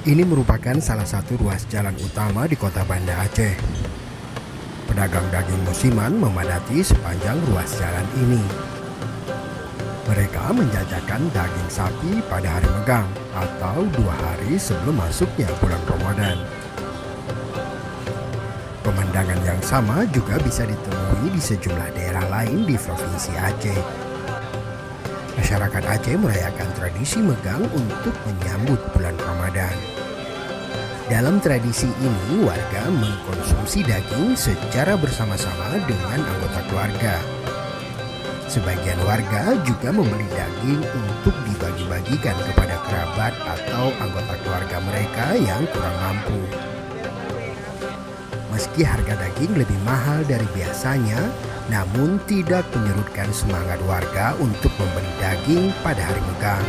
Ini merupakan salah satu ruas jalan utama di kota Banda Aceh. Pedagang daging musiman memadati sepanjang ruas jalan ini. Mereka menjajakan daging sapi pada hari Megang atau 2 hari sebelum masuknya bulan Ramadan. Pemandangan yang sama juga bisa ditemui di sejumlah daerah lain di Provinsi Aceh. Masyarakat Aceh merayakan tradisi Megang untuk menyambut bulan Ramadan. Dalam tradisi ini, warga mengkonsumsi daging secara bersama-sama dengan anggota keluarga. Sebagian warga juga membeli daging untuk dibagi-bagikan kepada kerabat atau anggota keluarga mereka yang kurang mampu. Meski harga daging lebih mahal dari biasanya, namun tidak menyurutkan semangat warga untuk membeli daging pada hari Megang.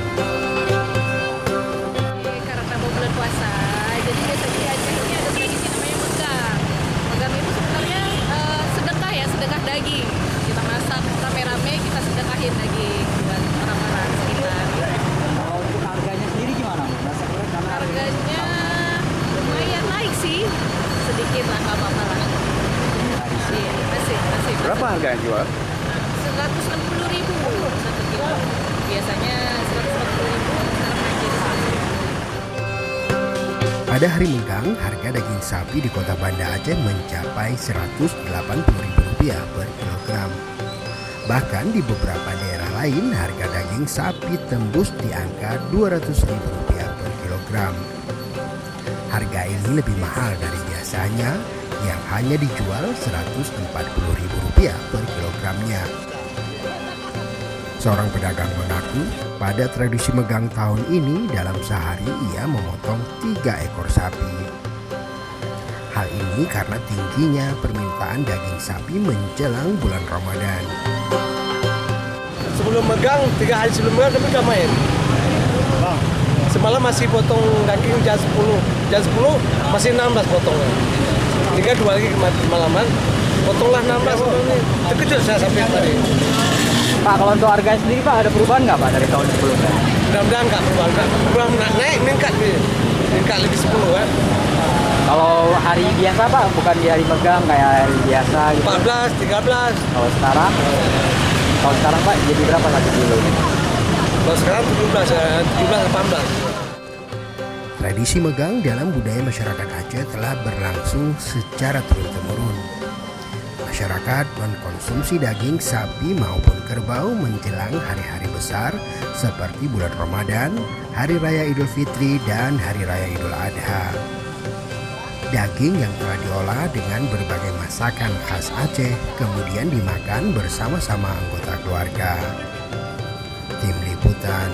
Karena mau bulan puasa, jadi biasanya di Aceh ini ada tradisi namanya Megang. Megang itu sebenarnya sedekah daging. Kita masak rame-rame, kita sedekahin daging buat orang-orang sekitar. Kalau untuk harganya sendiri gimana? Berasa kurang karena Harganya lumayan naik sih, sedikit lah, nggak apa-apa lah. Iya, masih. Berapa harga yang jual? 160.000 satu kilo. Biasanya 160.000, sekarang naik jadi 100.000. Pada hari Megang, harga daging sapi di kota Banda Aceh mencapai Rp180.000 per kilogram. Bahkan di beberapa daerah lain, harga daging sapi tembus di angka Rp200.000 per kilogram. Harga ini lebih mahal dari biasanya yang hanya dijual Rp140.000 per kilogramnya. Seorang pedagang mengaku pada tradisi Megang tahun ini dalam sehari ia memotong 3 ekor sapi. Hal ini karena tingginya permintaan daging sapi menjelang bulan Ramadan. Sebelum Megang, 3 hari sebelum Megang kami udah main. Semalam masih potong daging jam 10. Jam 10 masih 16 potongnya. 2 lagi kemalaman, potonglah 16 potongnya. Terkejut saya sampai tadi. Pak, kalau untuk harga sendiri Pak ada perubahan nggak Pak dari tahun sebelumnya? Mudah-mudahan nggak berubah, naik, meningkat lebih 10 kan. Kalau hari biasa Pak, bukan di hari Megang kayak hari biasa gitu. 14, 13. Kalau sekarang Pak jadi berapa satu kilo? Kalau sekarang 17, 18. Tradisi Megang dalam budaya masyarakat Aceh telah berlangsung secara turun-temurun. Masyarakat mengkonsumsi daging sapi maupun kerbau menjelang hari-hari besar seperti bulan Ramadan, Hari Raya Idul Fitri, dan Hari Raya Idul Adha. Daging yang telah diolah dengan berbagai masakan khas Aceh kemudian dimakan bersama-sama anggota keluarga. Tim Liputan